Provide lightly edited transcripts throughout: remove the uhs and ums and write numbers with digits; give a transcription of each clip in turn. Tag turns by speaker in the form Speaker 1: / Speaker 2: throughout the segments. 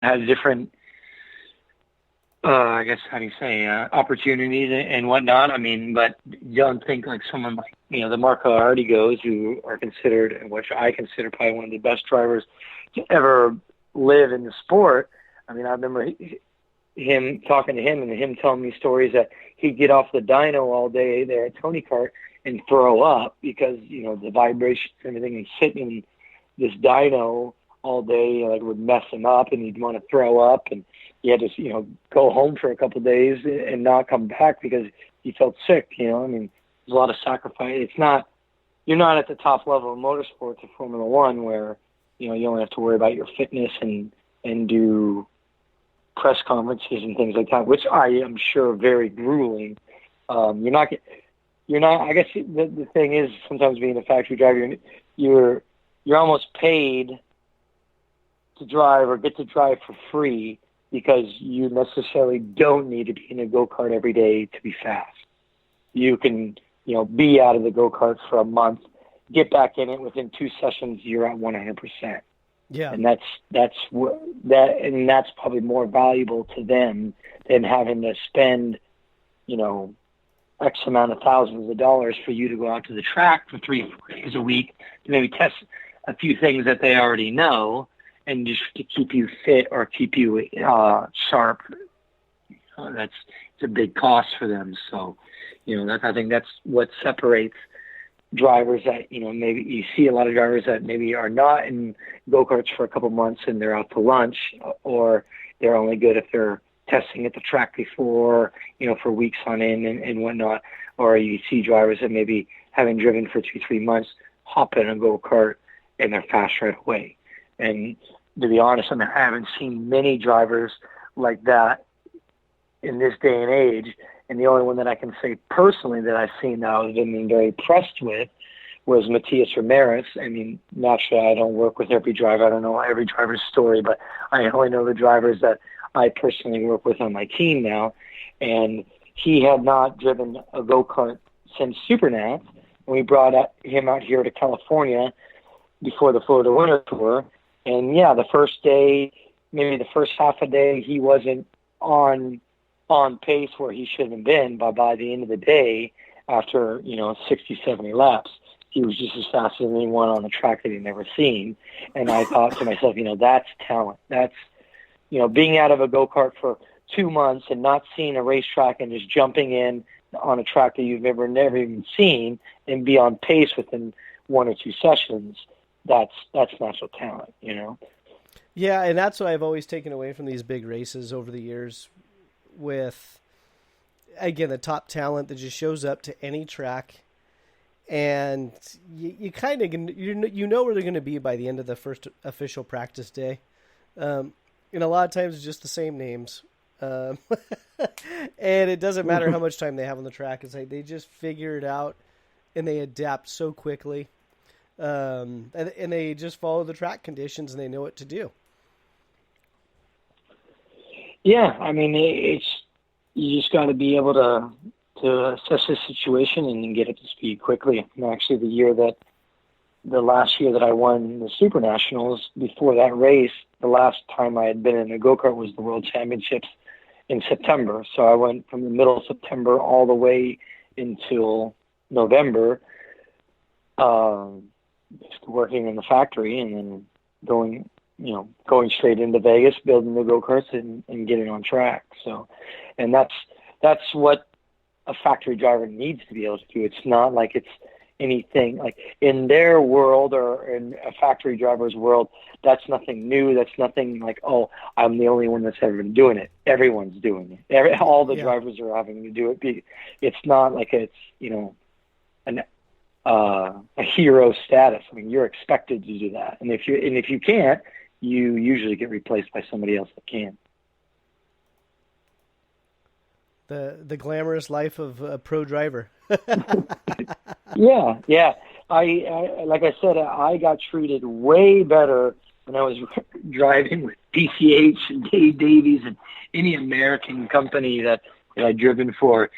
Speaker 1: has different, I guess, how do you say, opportunities and whatnot. I mean, but you don't think like someone like, the Marco Artigos, who are considered, which I consider probably one of the best drivers to ever live in the sport. I mean, I remember him talking to him and him telling me stories that he'd get off the dyno all day there at Tony Kart and throw up because, the vibrations and everything, and sitting in this dyno all day, like, would mess him up and he'd want to throw up, and he had to, go home for a couple of days and not come back because he felt sick, I mean, there's a lot of sacrifice. You're not at the top level of motorsports of Formula One where, you only have to worry about your fitness and do press conferences and things like that, which I am sure are very grueling. You're not, I guess the thing is, sometimes being a factory driver, you're almost paid to drive or get to drive for free because you necessarily don't need to be in a go-kart every day to be fast. You can, be out of the go-kart for a month, get back in it within 2 sessions, you're at 100%.
Speaker 2: Yeah.
Speaker 1: And that's probably more valuable to them than having to spend, X amount of thousands of dollars for you to go out to the track for 3 days a week to maybe test a few things that they already know and just to keep you fit or keep you sharp. It's a big cost for them. So, I think that's what separates drivers that, maybe you see a lot of drivers that maybe are not in go-karts for a couple months and they're out to lunch, or they're only good if they're testing at the track before, for weeks on end and whatnot. Or you see drivers that maybe having driven for 2-3 months, hop in a go-kart and they're fast right away. And to be honest, I mean, I haven't seen many drivers like that in this day and age. And the only one that I can say personally that I've seen that I've been very impressed with was Matias Ramirez. I mean, naturally, I don't work with every driver. I don't know every driver's story, but I only know the drivers that I personally work with on my team now. And he had not driven a go-kart since Supernats. And we brought him out here to California before the Florida Winter Tour. And, yeah, the first day, maybe the first half a day, he wasn't on pace where he should have been, but by the end of the day, after, 60, 70 laps, he was just as fast as anyone on the track that he'd never seen. And I thought to myself, that's talent. That's, being out of a go-kart for 2 months and not seeing a racetrack and just jumping in on a track that you've never even seen and be on pace within 1 or 2 sessions. That's natural talent,
Speaker 2: Yeah, and that's what I've always taken away from these big races over the years, with, again, the top talent that just shows up to any track, and you kind of you know where they're going to be by the end of the first official practice day. And a lot of times it's just the same names, and it doesn't matter how much time they have on the track. It's like they just figure it out and they adapt so quickly, and they just follow the track conditions and they know what to do.
Speaker 1: Yeah, I mean, you just got to be able to assess the situation and get up to speed quickly. And actually, the last year that I won the Super Nationals, before that race, the last time I had been in a go-kart was the World Championships in September. So I went from the middle of September all the way until November, just working in the factory and then going straight into Vegas, building the go-karts and getting on track. So, and that's what a factory driver needs to be able to do. It's not like it's anything like in their world or in a factory driver's world. That's nothing new. That's nothing like, oh, I'm the only one that's ever been doing it. Everyone's doing it. All the drivers are having to do it. It's not like it's, a hero status. I mean, you're expected to do that. And if you can't, you usually get replaced by somebody else that can.
Speaker 2: The glamorous life of a pro driver.
Speaker 1: Yeah. I like I said, I got treated way better when I was driving with PCH and Dave Davies and any American company that I'd driven for.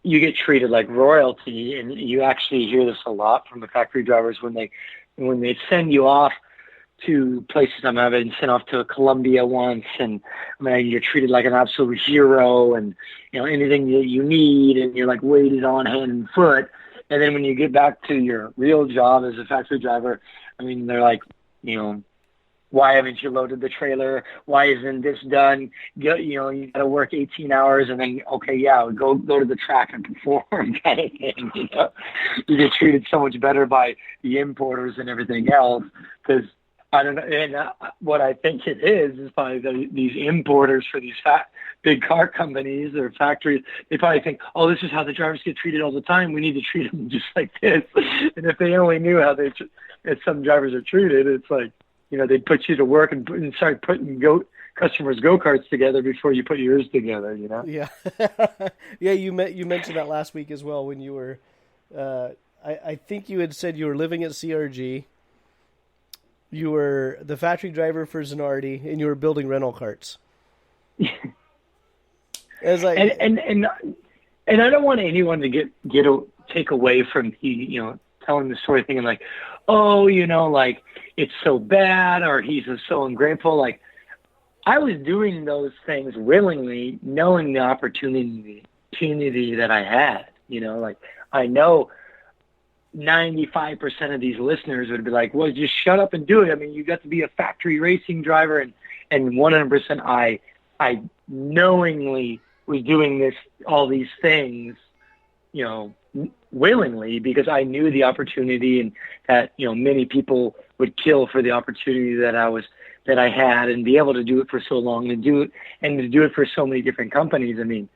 Speaker 1: You get treated like royalty, and you actually hear this a lot from the factory drivers when they send you off to places. I've been sent off to Colombia once, and I mean, you're treated like an absolute hero, and anything that you need, and you're like waited on hand and foot. And then when you get back to your real job as a factory driver, I mean, they're like, why haven't you loaded the trailer? Why isn't this done? You got to work 18 hours and then, okay, yeah, go to the track and perform kind of thing. You get treated so much better by the importers and everything else because I don't know. And what I think it is probably these importers for these big car companies or factories. They probably think, oh, this is how the drivers get treated all the time. We need to treat them just like this. And if they only knew how some drivers are treated, it's like, they'd put you to work and start putting customers' go-karts together before you put yours together,
Speaker 2: Yeah. Yeah, you mentioned that last week as well when you were, I think you had said you were living at CRG, you were the factory driver for Zanardi, and you were building rental carts. As like,
Speaker 1: and I don't want anyone to take away from telling the story thinking like, oh, like it's so bad or he's so ungrateful. Like I was doing those things willingly, knowing the opportunity that I had, like I know 95% of these listeners would be like, well, just shut up and do it. I mean, you got to be a factory racing driver and 100% I knowingly was doing all these things, willingly because I knew the opportunity and that, many people would kill for the opportunity that I had and be able to do it for so long and to do it for so many different companies. I mean,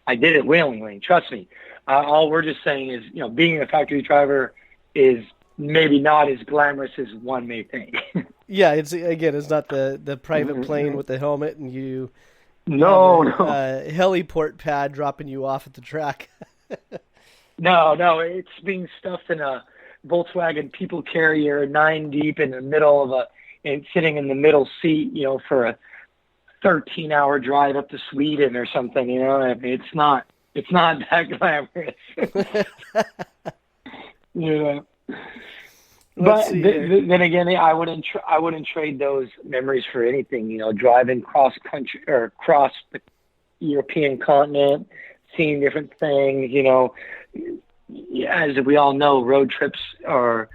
Speaker 1: I did it willingly. Trust me. All we're just saying is, being a factory driver is maybe not as glamorous as one may think.
Speaker 2: Yeah. It's not the private plane with the helmet and you,
Speaker 1: no,
Speaker 2: heliport pad dropping you off at the track.
Speaker 1: No, it's being stuffed in a Volkswagen people carrier 9 deep in the middle and sitting in the middle seat, for a 13-hour drive up to Sweden or something, I mean, it's not that glamorous. But then again, I wouldn't trade those memories for anything, driving cross country or across the European continent, seeing different things, as we all know, road trips are,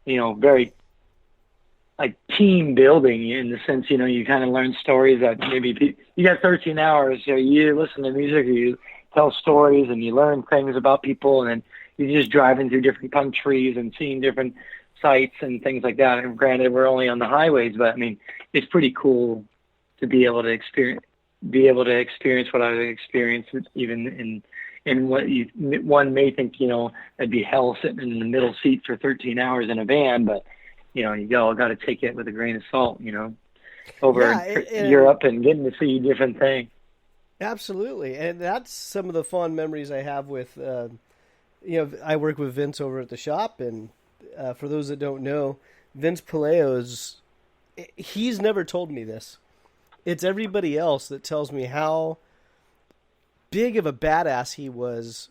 Speaker 1: very like team building in the sense, you kind of learn stories that maybe you got 13 hours, you listen to music, or you tell stories and you learn things about people, and then you're just driving through different countries and seeing different sites and things like that. And granted, we're only on the highways, but I mean, it's pretty cool to be able to experience what I've experienced, even in what one may think, it'd be hell sitting in the middle seat for 13 hours in a van, but you got to take it with a grain of salt, over in Europe and getting to see different things.
Speaker 2: Absolutely. And that's some of the fond memories I have with, I work with Vince over at the shop, and for those that don't know, Vince Palaio's, he's never told me this. It's everybody else that tells me how big of a badass he was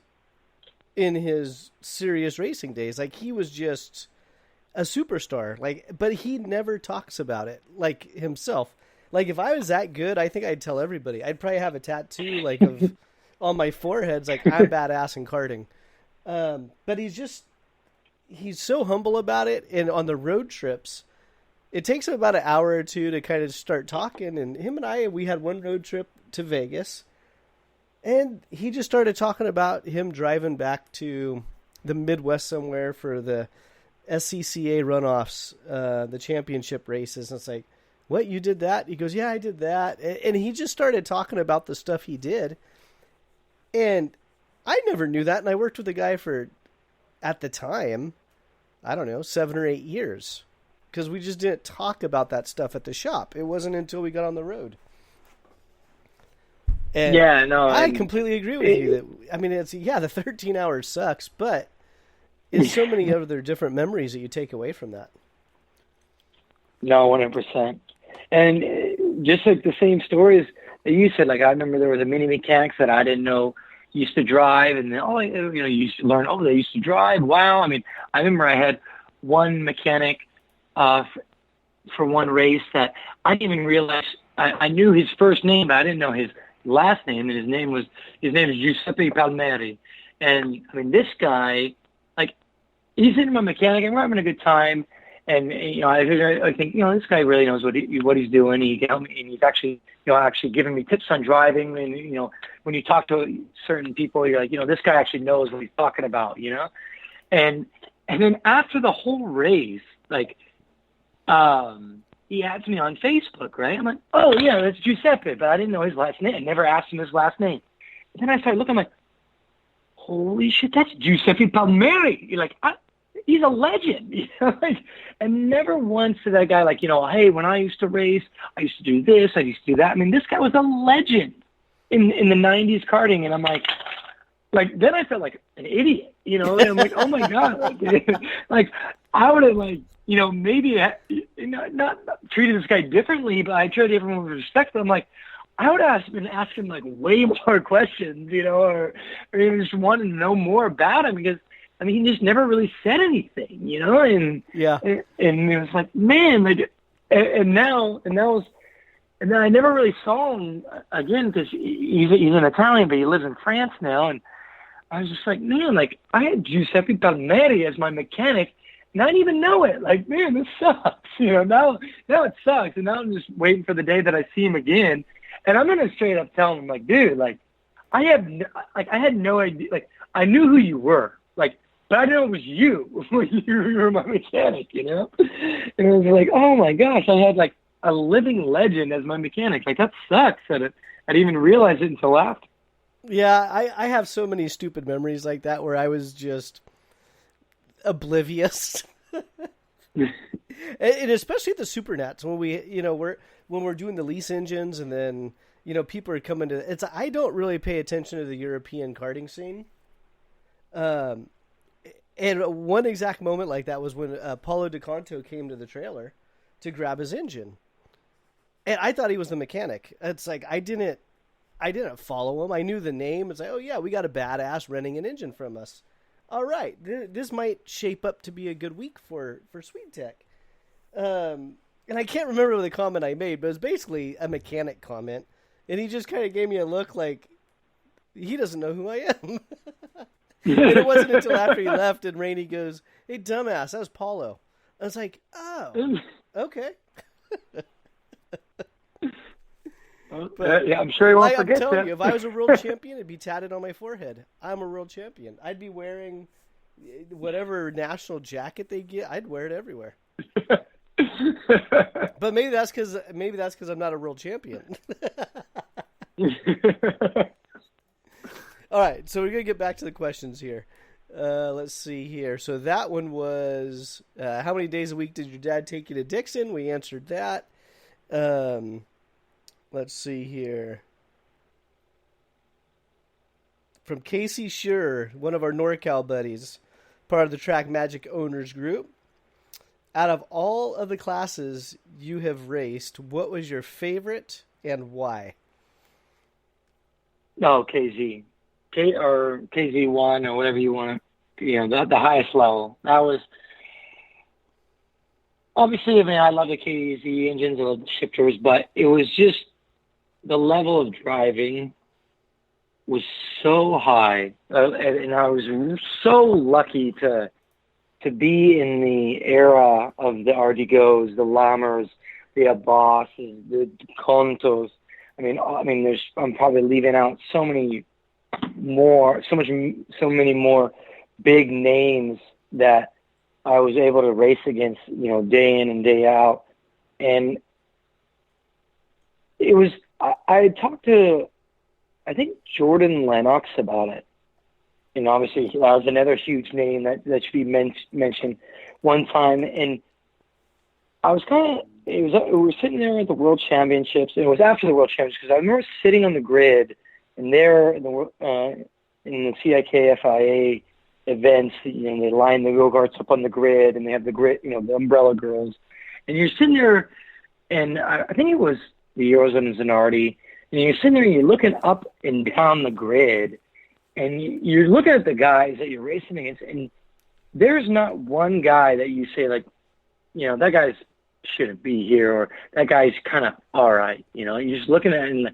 Speaker 2: in his serious racing days. Like, he was just a superstar. But he never talks about it, like, himself. Like, if I was that good, I think I'd tell everybody. I'd probably have a tattoo, of on my forehead, like, I'm badass in karting. But he's so humble about it. And on the road trips, it takes him about an hour or two to kind of start talking. And him and we had one road trip to Vegas, and he just started talking about him driving back to the Midwest somewhere for the SCCA runoffs, the championship races. And it's like, what, you did that? He goes, yeah, I did that. And he just started talking about the stuff he did. And I never knew that. And I worked with a guy for, at the time, I don't know, 7 or 8 years. Because we just didn't talk about that stuff at the shop. It wasn't until we got on the road. And
Speaker 1: yeah, no.
Speaker 2: I completely agree with you. That, I mean, the 13 hours sucks, but it's so many other different memories that you take away from that.
Speaker 1: No, 100%. And just like the same stories that you said, like I remember there was a mini mechanics that I didn't know used to drive, and then, you used to learn, they used to drive. Wow. I mean, I remember I had one mechanic for one race that I didn't even realize. I knew his first name, but I didn't know his last name, and his name is Giuseppe Palmieri. And I mean, this guy, like, he's in my mechanic, and we're having a good time. And I think this guy really knows what he's doing. He can help me, and he's actually giving me tips on driving. And when you talk to certain people, you're like, this guy actually knows what he's talking about. And then after the whole race, like, he adds me on Facebook, right? I'm like, oh yeah, that's Giuseppe, but I didn't know his last name. I never asked him his last name. And then I started looking, I'm like, holy shit, that's Giuseppe Palmieri. You're like, he's a legend, and never once did that guy hey, when I used to race, I used to do this, I used to do that. I mean, this guy was a legend in the 90s karting, and I'm like, then I felt like an idiot, and I'm like, oh my God, like I would have maybe not treated this guy differently, but I treated everyone with respect. But I'm like, I would have been asking way more questions, or even just wanted to know more about him, because I mean, he just never really said anything, and
Speaker 2: yeah,
Speaker 1: and it was like, man, and then I never really saw him again, because he's an Italian, but he lives in France now, and I was just like, man, I had Giuseppe Palmieri as my mechanic, and I didn't even know it. Like, man, this sucks, now it sucks, and now I'm just waiting for the day that I see him again, and I'm gonna straight up tell him, dude, I had no idea, I knew who you were, but I didn't know it was you. You were my mechanic, And it was like, oh my gosh, I had a living legend as my mechanic. That sucks. I didn't even realize it until after.
Speaker 2: Yeah, I have so many stupid memories like that where I was just oblivious. And especially at the Supernats when we're doing the lease engines, and then people are coming to I don't really pay attention to the European karting scene. And one exact moment like that was when Paulo DeConto came to the trailer to grab his engine, and I thought he was the mechanic. It's like I didn't follow him. I knew the name. It's like, oh yeah, we got a badass renting an engine from us. All right, this might shape up to be a good week for Sweet Tech. And I can't remember the comment I made, but it was basically a mechanic comment, and he just kind of gave me a look like he doesn't know who I am. And it wasn't until after he left and Rainey goes, hey, dumbass, that was Paulo. I was like, oh, okay.
Speaker 1: But, yeah, I'm sure he won't forget that.
Speaker 2: I'm telling you, if I was a world champion, it'd be tatted on my forehead. I'm a world champion. I'd be wearing whatever national jacket they get. I'd wear it everywhere. But maybe that's because I'm not a world champion. All right, so we're going to get back to the questions here. Let's see here. So that one was, how many days a week did your dad take you to Dixon? We answered that. Let's see here. From Casey Schur, one of our NorCal buddies, part of the Track Magic Owners Group. Out of all of the classes you have raced, what was your favorite and why?
Speaker 1: No, KZ. Or KZ1 or whatever you want to, the highest level. That was, obviously, I love the KZ engines, I love the shifters, but it was just the level of driving was so high. And I was so lucky to be in the era of the Ardigos, the Lammers, the Abbas's, the Contos. I'm probably leaving out so many more big names that I was able to race against, day in and day out. And it was, I talked to, I think, Jordan Lennox about it. And obviously that was another huge name that should be mentioned one time. And I was we were sitting there at the World Championships, and it was after the World Championships, because I remember sitting on the grid, and there in the CIKFIA events, they line the go-karts up on the grid, and they have the grid, the umbrella girls, and you're sitting there, and I think it was the Euros and Zanardi, and you're sitting there and you're looking up and down the grid, and you're looking at the guys that you're racing against, and there's not one guy that you say, that guy's shouldn't be here, or that guy's kind of all right. You know, you're just looking at it and